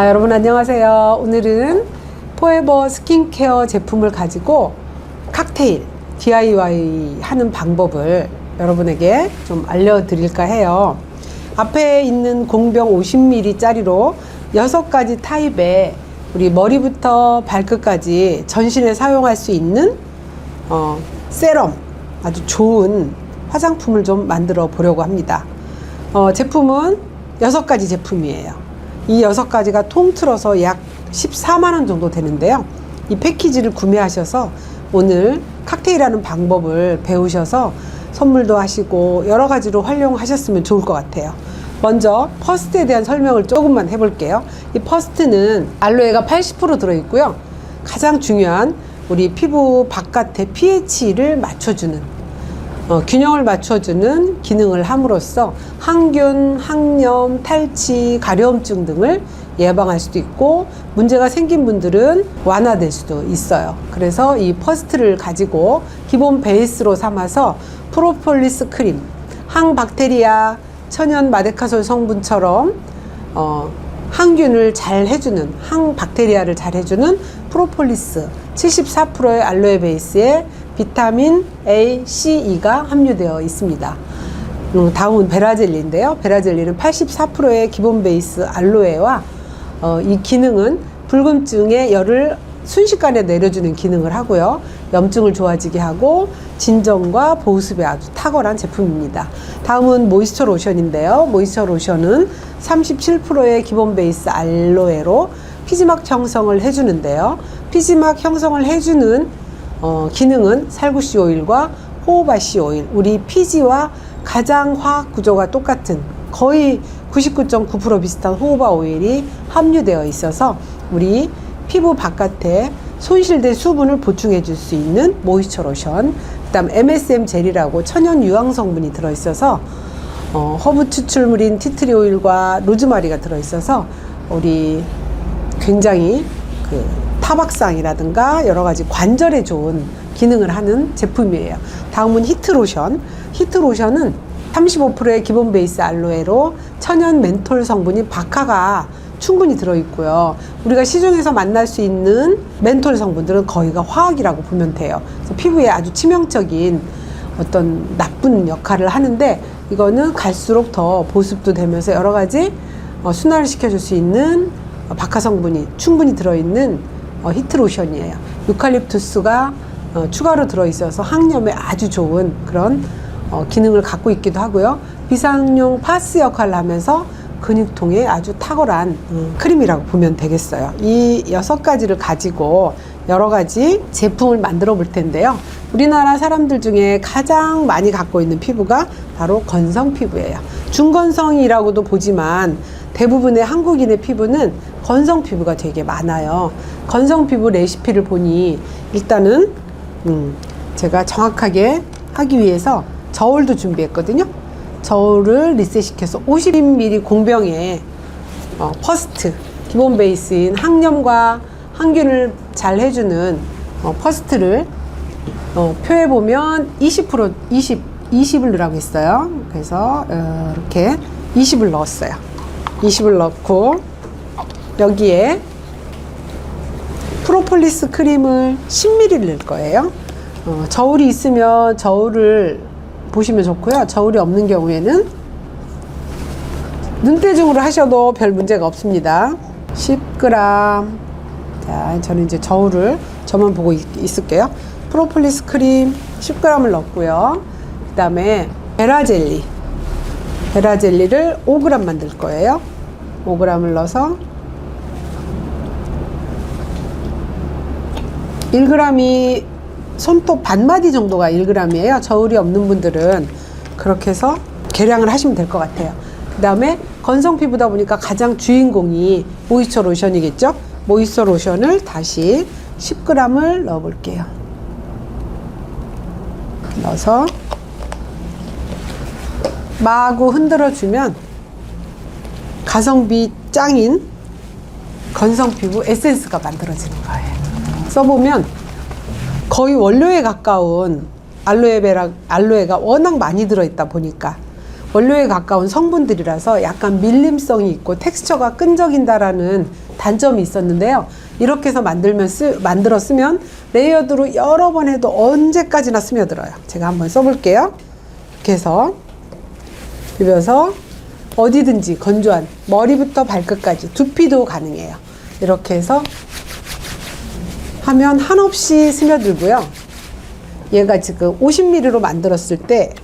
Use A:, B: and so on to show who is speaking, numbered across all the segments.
A: 여러분 안녕하세요. 오늘은 포에버 스킨케어 제품을 가지고 칵테일 DIY 하는 방법을 여러분에게 좀 알려드릴까 해요. 앞에 있는 공병 50ml 짜리로 6가지 타입의 우리 머리부터 발끝까지 전신에 사용할 수 있는 세럼, 아주 좋은 화장품을 좀 만들어 보려고 합니다. 제품은 6가지 제품이에요. 이 6가지가 통틀어서 약 14만원 정도 되는데요. 이 패키지를 구매하셔서 오늘 칵테일하는 방법을 배우셔서 선물도 하시고 여러 가지로 활용하셨으면 좋을 것 같아요. 먼저 퍼스트에 대한 설명을 조금만 해볼게요. 이 퍼스트는 알로에가 80% 들어있고요. 가장 중요한 우리 피부 바깥의 pH를 맞춰주는 균형을 맞춰주는 기능을 함으로써 항균, 항염, 탈취, 가려움증 등을 예방할 수도 있고 문제가 생긴 분들은 완화될 수도 있어요. 그래서 이 퍼스트를 가지고 기본 베이스로 삼아서 프로폴리스 크림, 항박테리아, 천연 마데카솔 성분처럼 항균을 잘 해주는, 항박테리아를 잘 해주는 프로폴리스 74%의 알로에 베이스에 비타민 A, C, E가 함유되어 있습니다. 다음은 베라젤리인데요. 베라젤리는 84%의 기본 베이스 알로에와 이 기능은 불금증의 열을 순식간에 내려주는 기능을 하고요. 염증을 좋아지게 하고 진정과 보습에 아주 탁월한 제품입니다. 다음은 모이스처 로션인데요. 모이스처 로션은 37%의 기본 베이스 알로에로 피지막 형성을 해주는데요. 피지막 형성을 해주는 기능은 살구씨 오일과 호호바씨 오일, 우리 피지와 가장 화학 구조가 똑같은 거의 99.9% 비슷한 호호바 오일이 함유되어 있어서 우리 피부 바깥에 손실된 수분을 보충해 줄 수 있는 모이스처 로션. 그 다음 MSM 젤이라고 천연 유황 성분이 들어있어서 허브 추출물인 티트리 오일과 로즈마리가 들어있어서 우리 굉장히 타박상이라든가 여러 가지 관절에 좋은 기능을 하는 제품이에요. 다음은 히트로션. 히트로션은 35%의 기본 베이스 알로에로 천연 멘톨 성분인 바카가 충분히 들어있고요. 우리가 시중에서 만날 수 있는 멘톨 성분들은 거의가 화학이라고 보면 돼요. 그래서 피부에 아주 치명적인 어떤 나쁜 역할을 하는데 이거는 갈수록 더 보습도 되면서 여러 가지 순환을 시켜줄 수 있는 바카 성분이 충분히 들어있는 히트로션이에요. 유칼립투스가 추가로 들어있어서 항염에 아주 좋은 그런 기능을 갖고 있기도 하고요. 비상용 파스 역할을 하면서 근육통에 아주 탁월한 크림이라고 보면 되겠어요. 이 6가지를 가지고 여러 가지 제품을 만들어 볼 텐데요. 우리나라 사람들 중에 가장 많이 갖고 있는 피부가 바로 건성 피부예요. 중건성이라고도 보지만 대부분의 한국인의 피부는 건성 피부가 되게 많아요. 건성 피부 레시피를 보니 일단은 제가 정확하게 하기 위해서 저울도 준비했거든요. 저울을 리셋시켜서 50ml 공병에 퍼스트, 기본 베이스인 항염과 항균을 잘 해주는 퍼스트를 표에 보면 20을 넣으라고 했어요. 그래서 이렇게 20을 넣었어요. 20을 넣고 여기에 프로폴리스 크림을 10ml 넣을 거예요. 저울이 있으면 저울을 보시면 좋고요. 저울이 없는 경우에는 눈대중으로 하셔도 별 문제가 없습니다. 10g. 자, 저는 이제 저만 보고 있을게요. 프로폴리스 크림 10g을 넣고요. 그 다음에 베라젤리를 5g 만들 거예요. 5g을 넣어서 1g이 손톱 반마디 정도가 1g이에요. 저울이 없는 분들은 그렇게 해서 계량을 하시면 될 것 같아요. 그 다음에 건성 피부다 보니까 가장 주인공이 모이스처 로션이겠죠. 모이스처 로션을 다시 10g을 넣어 볼게요. 넣어서 마구 흔들어 주면 가성비 짱인 건성 피부 에센스가 만들어지는 거예요. 써보면 거의 원료에 가까운 알로에가 워낙 많이 들어있다 보니까 원료에 가까운 성분들이라서 약간 밀림성이 있고 텍스처가 끈적인다라는 단점이 있었는데요. 이렇게 해서 만들어 쓰면 레이어드로 여러 번 해도 언제까지나 스며들어요. 제가 한번 써볼게요. 이렇게 해서 비벼서 어디든지 건조한 머리부터 발끝까지 두피도 가능해요. 이렇게 해서 하면 한없이 스며들고요. 얘가 지금 50ml로 만들었을 때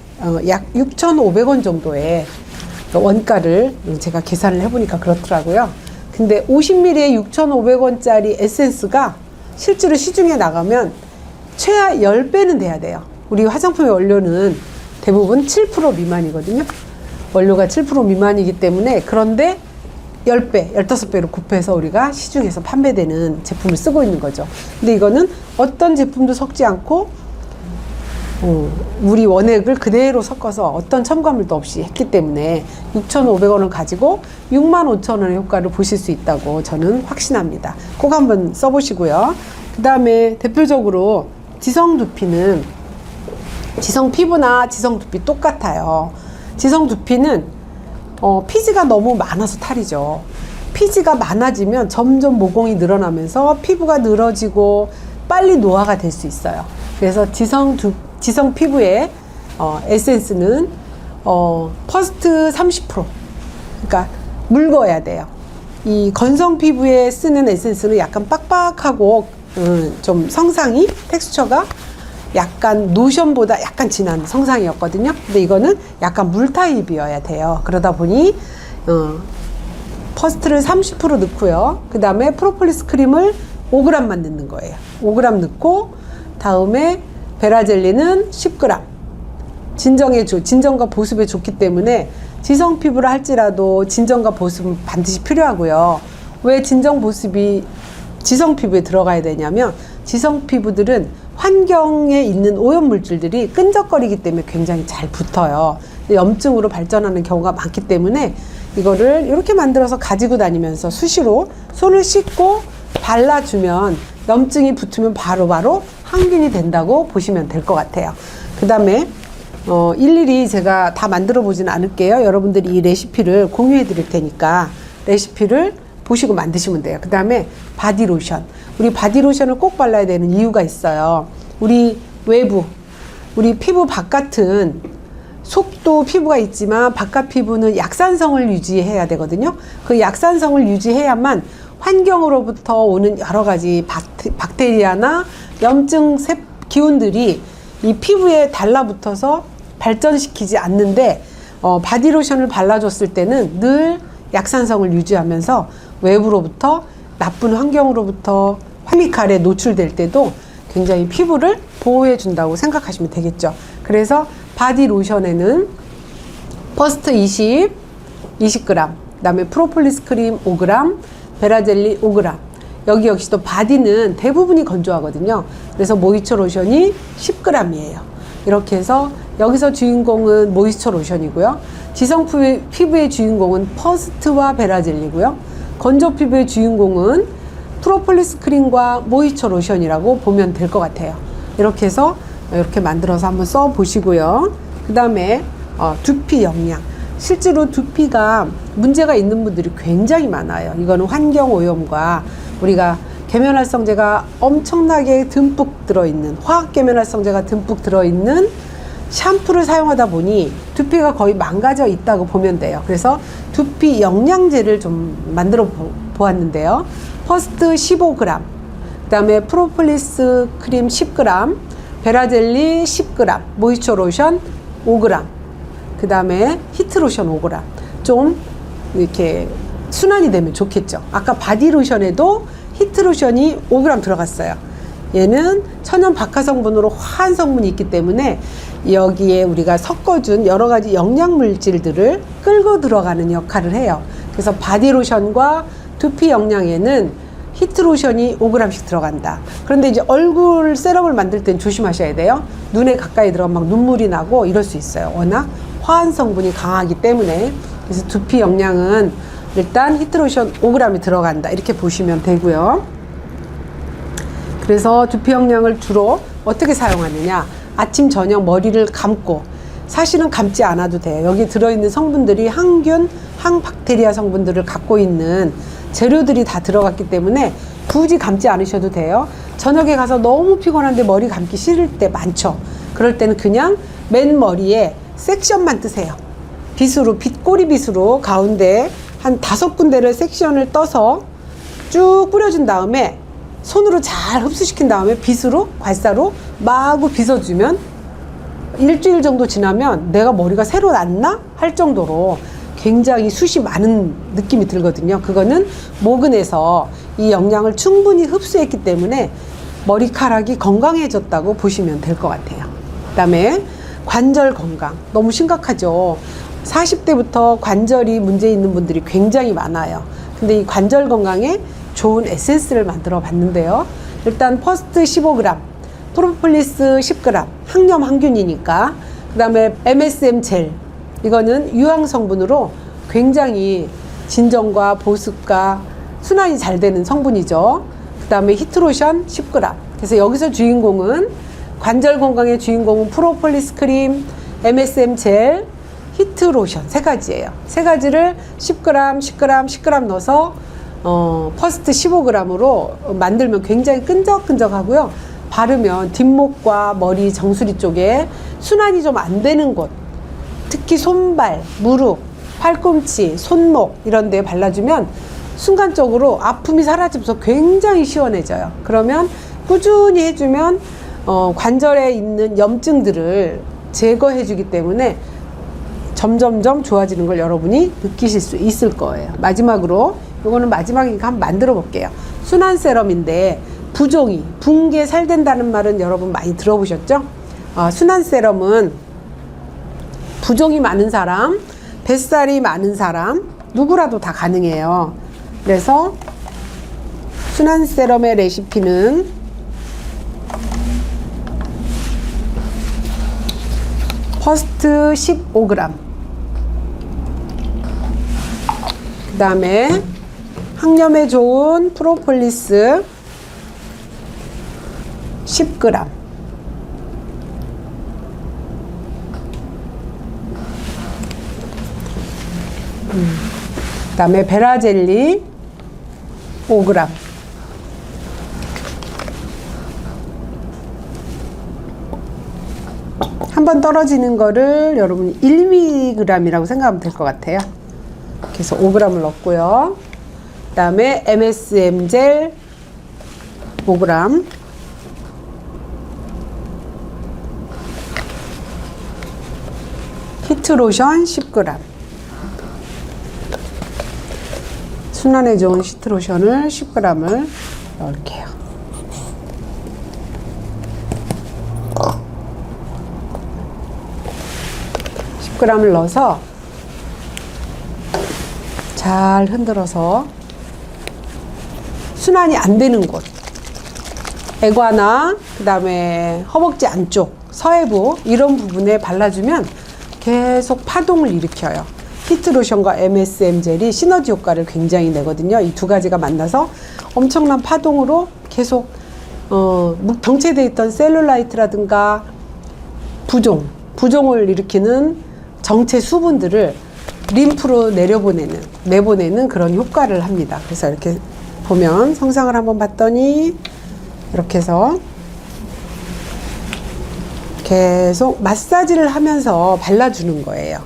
A: 약 6,500원 정도의 원가를 제가 계산을 해보니까 그렇더라고요. 근데 50ml에 6,500원짜리 에센스가 실제로 시중에 나가면 최하 10배는 돼야 돼요. 우리 화장품의 원료는 대부분 7% 미만이거든요. 원료가 7% 미만이기 때문에, 그런데 10배, 15배로 곱해서 우리가 시중에서 판매되는 제품을 쓰고 있는 거죠. 근데 이거는 어떤 제품도 섞지 않고 우리 원액을 그대로 섞어서 어떤 첨가물도 없이 했기 때문에 6,500원을 가지고 65,000원의 효과를 보실 수 있다고 저는 확신합니다. 꼭 한번 써보시고요. 그 다음에 대표적으로 지성 두피는 지성 피부나 지성 두피 똑같아요. 지성 두피는 피지가 너무 많아서 탈이죠. 피지가 많아지면 점점 모공이 늘어나면서 피부가 늘어지고 빨리 노화가 될 수 있어요. 그래서 지성 피부의 에센스는 퍼스트 30%, 그러니까 묽어야 돼요. 이 건성 피부에 쓰는 에센스는 약간 빡빡하고 좀 성상이 텍스처가 약간 노션보다 약간 진한 성상이었거든요. 근데 이거는 약간 물 타입이어야 돼요. 그러다 보니 퍼스트를 30% 넣고요. 그 다음에 프로폴리스 크림을 5g만 넣는 거예요. 5g 넣고 다음에 베라젤리는 10g. 진정과 보습에 좋기 때문에 지성 피부를 할지라도 진정과 보습은 반드시 필요하고요. 왜 진정 보습이 지성 피부에 들어가야 되냐면, 지성 피부들은 환경에 있는 오염 물질들이 끈적거리기 때문에 굉장히 잘 붙어요. 염증으로 발전하는 경우가 많기 때문에 이거를 이렇게 만들어서 가지고 다니면서 수시로 손을 씻고 발라주면 염증이 붙으면 바로바로 항균이 된다고 보시면 될 것 같아요. 그 다음에 일일이 제가 다 만들어 보지는 않을게요. 여러분들이 이 레시피를 공유해 드릴 테니까 레시피를 보시고 만드시면 돼요. 그 다음에 바디로션. 우리 바디로션을 꼭 발라야 되는 이유가 있어요. 우리 외부, 우리 피부 바깥은 속도 피부가 있지만 바깥 피부는 약산성을 유지해야 되거든요. 그 약산성을 유지해야만 환경으로부터 오는 여러 가지 박테리아나 염증 기운들이 이 피부에 달라붙어서 발전시키지 않는데, 바디로션을 발라줬을 때는 늘 약산성을 유지하면서 외부로부터 나쁜 환경으로부터 케미칼에 노출될 때도 굉장히 피부를 보호해 준다고 생각하시면 되겠죠. 그래서 바디로션에는 퍼스트 20g, 그 다음에 프로폴리스 크림 5g, 베라젤리 5g. 여기 역시도 바디는 대부분이 건조하거든요. 그래서 모이처 로션이 10g이에요. 이렇게 해서 여기서 주인공은 모이처 로션이고요. 지성 피부의 주인공은 퍼스트와 베라젤리고요. 건조 피부의 주인공은 프로폴리스 크림과 모이처 로션이라고 보면 될 것 같아요. 이렇게 해서 이렇게 만들어서 한번 써 보시고요. 그 다음에 두피 영양. 실제로 두피가 문제가 있는 분들이 굉장히 많아요. 이거는 환경 오염과 우리가 계면활성제가 엄청나게 듬뿍 들어있는, 화학 계면활성제가 듬뿍 들어있는 샴푸를 사용하다 보니 두피가 거의 망가져 있다고 보면 돼요. 그래서 두피 영양제를 좀 만들어 보았는데요. 퍼스트 15g, 그 다음에 프로폴리스 크림 10g, 베라젤리 10g, 모이처 로션 5g, 그 다음에 히트로션 5g. 좀 이렇게 순환이 되면 좋겠죠. 아까 바디로션에도 히트로션이 5g 들어갔어요. 얘는 천연 박하 성분으로 화한 성분이 있기 때문에 여기에 우리가 섞어준 여러 가지 영양 물질들을 끌고 들어가는 역할을 해요. 그래서 바디로션과 두피 영양에는 히트로션이 5g씩 들어간다. 그런데 이제 얼굴 세럼을 만들 땐 조심하셔야 돼요. 눈에 가까이 들어가면 막 눈물이 나고 이럴 수 있어요. 워낙 화한 성분이 강하기 때문에. 그래서 두피 영양은 일단 히트로션 5g이 들어간다. 이렇게 보시면 되고요. 그래서 두피 영양을 주로 어떻게 사용하느냐. 아침, 저녁 머리를 감고, 사실은 감지 않아도 돼요. 여기 들어있는 성분들이 항균, 항박테리아 성분들을 갖고 있는 재료들이 다 들어갔기 때문에 굳이 감지 않으셔도 돼요. 저녁에 가서 너무 피곤한데 머리 감기 싫을 때 많죠. 그럴 때는 그냥 맨 머리에 섹션만 뜨세요. 빗으로, 꼬리 빗으로 가운데 한 5군데를 섹션을 떠서 쭉 뿌려준 다음에 손으로 잘 흡수시킨 다음에 빗으로, 괄사로 마구 빗어주면 일주일 정도 지나면 내가 머리가 새로 났나? 할 정도로 굉장히 숱이 많은 느낌이 들거든요. 그거는 모근에서 이 영양을 충분히 흡수했기 때문에 머리카락이 건강해졌다고 보시면 될 것 같아요. 그 다음에 관절 건강. 너무 심각하죠. 40대부터 관절이 문제 있는 분들이 굉장히 많아요. 근데 이 관절 건강에 좋은 에센스를 만들어 봤는데요. 일단 퍼스트 15g, 프로폴리스 10g, 항염 항균이니까. 그 다음에 MSM 젤. 이거는 유황 성분으로 굉장히 진정과 보습과 순환이 잘 되는 성분이죠. 그 다음에 히트로션 10g. 그래서 여기서 주인공은 관절 건강의 주인공은 프로폴리스 크림, MSM 젤, 히트로션 세 가지예요. 세 가지를 10g, 10g, 10g 넣어서 퍼스트 15g으로 만들면 굉장히 끈적끈적하고요. 바르면 뒷목과 머리 정수리 쪽에 순환이 좀 안 되는 곳, 특히 손발, 무릎, 팔꿈치, 손목 이런 데에 발라주면 순간적으로 아픔이 사라지면서 굉장히 시원해져요. 그러면 꾸준히 해주면 관절에 있는 염증들을 제거해주기 때문에 점점점 좋아지는 걸 여러분이 느끼실 수 있을 거예요. 마지막으로 이거는 마지막이니까 한번 만들어 볼게요. 순환 세럼인데 부종이, 붕괴 살된다는 말은 여러분 많이 들어보셨죠? 순환 세럼은 부종이 많은 사람, 뱃살이 많은 사람 누구라도 다 가능해요. 그래서 순환 세럼의 레시피는 퍼스트 15g, 그 다음에 항염에 좋은 프로폴리스 10g, 그 다음에 베라젤리 5g, 한번 떨어지는 거를 여러분 1mg이라고 생각하면 될 것 같아요. 그래서 5g을 넣고요. 그 다음에 MSM 젤 5g, 히트로션 10g, 순환에 좋은 히트로션을 10g을 넣을게요. g을 넣어서 잘 흔들어서 순환이 안 되는 곳, 애과나 그 다음에 허벅지 안쪽, 서해부 이런 부분에 발라주면 계속 파동을 일으켜요. 히트로션과 MSM 젤이 시너지 효과를 굉장히 내거든요. 이 두 가지가 만나서 엄청난 파동으로 계속 정체되어 있던 셀룰라이트라든가 부종을 일으키는 정체 수분들을 림프로 내보내는 그런 효과를 합니다. 그래서 이렇게 보면 성상을 한번 봤더니 이렇게 해서 계속 마사지를 하면서 발라주는 거예요.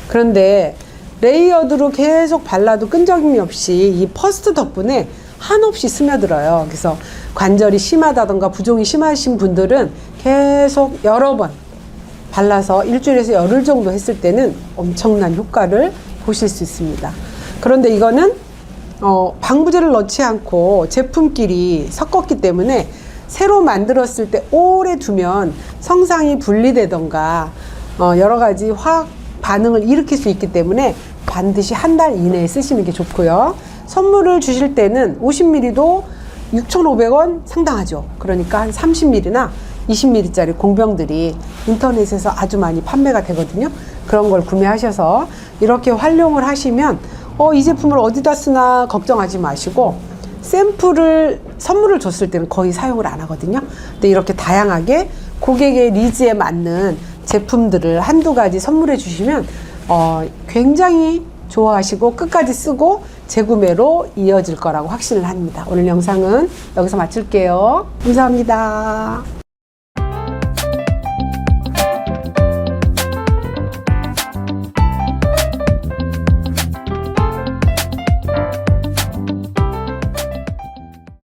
A: 그런데 레이어드로 계속 발라도 끈적임이 없이 이 퍼스트 덕분에 한없이 스며들어요. 그래서 관절이 심하다던가 부종이 심하신 분들은 계속 여러 번 발라서 일주일에서 열흘 정도 했을 때는 엄청난 효과를 보실 수 있습니다. 그런데 이거는 방부제를 넣지 않고 제품끼리 섞었기 때문에 새로 만들었을 때 오래 두면 성상이 분리되던가 여러 가지 화학 반응을 일으킬 수 있기 때문에 반드시 한 달 이내에 쓰시는 게 좋고요. 선물을 주실 때는 50ml도 6,500원 상당하죠. 그러니까 한 30ml나 20ml짜리 공병들이 인터넷에서 아주 많이 판매가 되거든요. 그런 걸 구매하셔서 이렇게 활용을 하시면 이 제품을 어디다 쓰나 걱정하지 마시고 선물을 줬을 때는 거의 사용을 안 하거든요. 근데 이렇게 다양하게 고객의 니즈에 맞는 제품들을 한두 가지 선물해 주시면 굉장히 좋아하시고 끝까지 쓰고 재구매로 이어질 거라고 확신을 합니다. 오늘 영상은 여기서 마칠게요. 감사합니다.